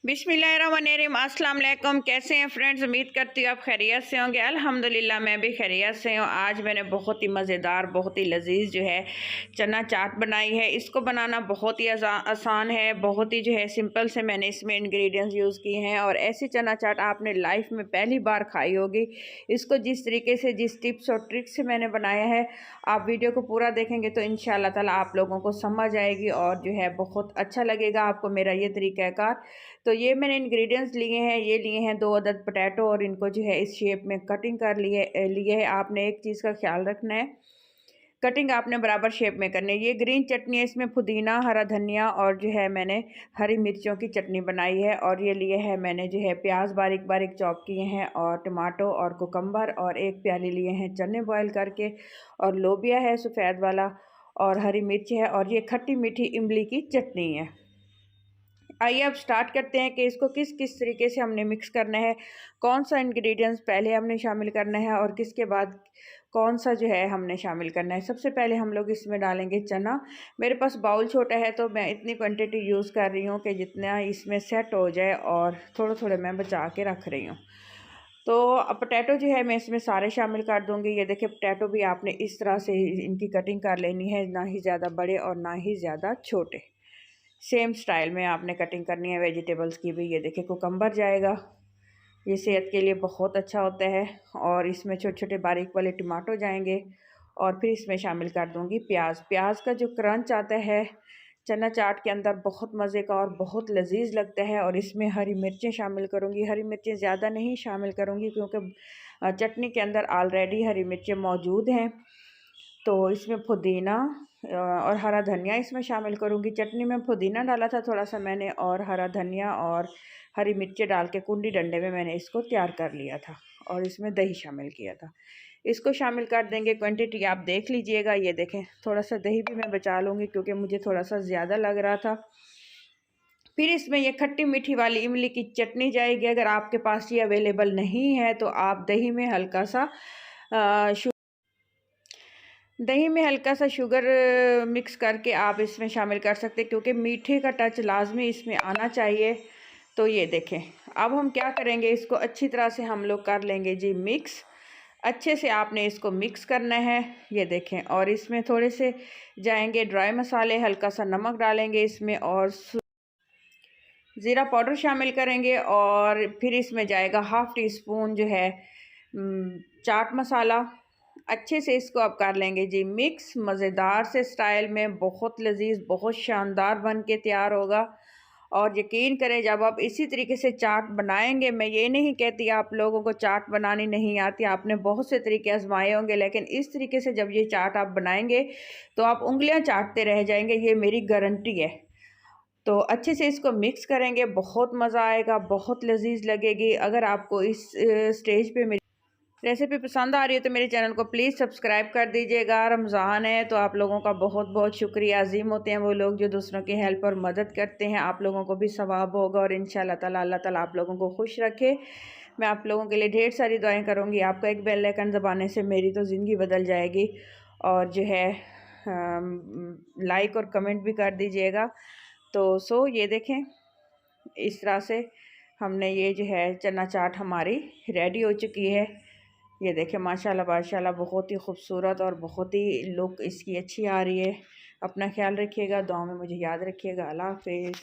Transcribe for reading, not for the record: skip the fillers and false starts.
बिस्मिल्लाहिर्रहमानिर्रहीम। अस्सलाम वालेकुम। कैसे हैं फ्रेंड्स? उम्मीद करती हूँ आप खैरियत से होंगे। अल्हम्दुलिल्लाह मैं भी खैरियत से हूँ। आज मैंने बहुत ही मज़ेदार, बहुत ही लजीज जो है चना चाट बनाई है। इसको बनाना बहुत ही आसान है, बहुत ही जो है सिंपल से मैंने इसमें इंग्रेडिएंट्स यूज़ किए हैं। और ऐसी चना चाट आपने लाइफ में पहली बार खाई होगी। इसको जिस तरीके से, जिस टिप्स और ट्रिक्स से मैंने बनाया है, आप वीडियो को पूरा देखेंगे तो इंशाअल्लाह ताला आप लोगों को समझ आएगी और जो है बहुत अच्छा लगेगा आपको मेरा ये तरीक़ाकार। तो ये मैंने इंग्रेडिएंट्स लिए हैं, ये लिए हैं 2 अदद पोटैटो और इनको जो है इस शेप में कटिंग कर लिए है। आपने एक चीज़ का ख्याल रखना है, कटिंग आपने बराबर शेप में करनी है। ये ग्रीन चटनी है, इसमें पुदीना, हरा धनिया और जो है मैंने हरी मिर्चों की चटनी बनाई है। और ये लिए है मैंने जो है प्याज बारीक बारीक चॉप किए हैं और टमाटो और कुकम्बर, और एक प्याली लिए हैं चने बॉयल करके, और लोबिया है सफ़ेद वाला, और हरी मिर्च है, और ये खट्टी मीठी इमली की चटनी है। आइए अब स्टार्ट करते हैं कि इसको किस किस तरीके से हमने मिक्स करना है, कौन सा इंग्रेडिएंट्स पहले हमने शामिल करना है और किसके बाद कौन सा जो है हमने शामिल करना है। सबसे पहले हम लोग इसमें डालेंगे चना। मेरे पास बाउल छोटा है तो मैं इतनी क्वांटिटी यूज़ कर रही हूँ कि जितना इसमें सेट हो जाए, और थोड़े थोड़े मैं बचा के रख रही हूँ। तो अब पोटैटो जो है मैं इसमें सारे शामिल कर दूँगी। ये देखिए पोटैटो भी आपने इस तरह से इनकी कटिंग कर लेनी है, ना ही ज़्यादा बड़े और ना ही ज़्यादा छोटे, सेम स्टाइल में आपने कटिंग करनी है वेजिटेबल्स की भी। ये देखिए कुकम्बर जाएगा, ये सेहत के लिए बहुत अच्छा होता है। और इसमें छोटे छोटे बारीक वाले टमाटो जाएंगे, और फिर इसमें शामिल कर दूंगी प्याज। प्याज का जो क्रंच आता है चना चाट के अंदर बहुत मज़े का और बहुत लजीज लगता है। और इसमें हरी मिर्चें शामिल करूँगी। हरी मिर्चें ज़्यादा नहीं शामिल करूँगी क्योंकि चटनी के अंदर ऑलरेडी हरी मिर्चें मौजूद हैं। तो इसमें पुदीना और हरा धनिया इसमें शामिल करूँगी। चटनी में पुदीना डाला था थोड़ा सा मैंने, और हरा धनिया और हरी मिर्चें डाल के कुंडी डंडे में मैंने इसको तैयार कर लिया था। और इसमें दही शामिल किया था। इसको शामिल कर देंगे। क्वांटिटी आप देख लीजिएगा। ये देखें, थोड़ा सा दही भी मैं बचा लूँगी क्योंकि मुझे थोड़ा सा ज़्यादा लग रहा था। फिर इसमें ये खट्टी मीठी वाली इमली की चटनी जाएगी। अगर आपके पास ये अवेलेबल नहीं है तो आप दही में हल्का सा शुगर मिक्स करके आप इसमें शामिल कर सकते हैं, क्योंकि मीठे का टच लाजमी इसमें आना चाहिए। तो ये देखें, अब हम क्या करेंगे, इसको अच्छी तरह से हम लोग कर लेंगे जी मिक्स। अच्छे से आपने इसको मिक्स करना है। ये देखें, और इसमें थोड़े से जाएंगे ड्राई मसाले, हल्का सा नमक डालेंगे इसमें, और ज़ीरा पाउडर शामिल करेंगे। और फिर इसमें जाएगा हाफ़ टी स्पून जो है चाट मसाला। अच्छे से इसको अब कर लेंगे जी मिक्स, मज़ेदार से स्टाइल में, बहुत लजीज, बहुत शानदार बन के तैयार होगा। और यकीन करें जब आप इसी तरीके से चाट बनाएंगे, मैं ये नहीं कहती आप लोगों को चाट बनानी नहीं आती, आपने बहुत से तरीके आजमाए होंगे, लेकिन इस तरीके से जब ये चाट आप बनाएंगे तो आप उंगलियां चाटते रह जाएंगे, ये मेरी गारंटी है। तो अच्छे से इसको मिक्स करेंगे, बहुत मज़ा आएगा, बहुत लजीज लगेगी। अगर आपको इस स्टेज पे मेरी रेसिपी पसंद आ रही है तो मेरे चैनल को प्लीज़ सब्सक्राइब कर दीजिएगा। रमज़ान है तो आप लोगों का बहुत बहुत शुक्रिया। अज़ीम होते हैं वो लोग जो दूसरों की हेल्प और मदद करते हैं। आप लोगों को भी सवाब होगा, और इंशाअल्लाह ताला अल्लाह ताला आप लोगों को खुश रखे। मैं आप लोगों के लिए ढेर सारी दुआएं करूँगी। आपका एक बेल आइकन दबाने से मेरी तो ज़िंदगी बदल जाएगी। और जो है लाइक और कमेंट भी कर दीजिएगा। तो ये देखें, इस तरह से हमने ये जो है चना चाट हमारी रेडी हो चुकी है। ये देखें माशाल्लाह माशाल्लाह, बहुत ही खूबसूरत और बहुत ही लुक इसकी अच्छी आ रही है। अपना ख्याल रखिएगा, दुआ में मुझे याद रखिएगा। अल्लाह हाफ़िज़।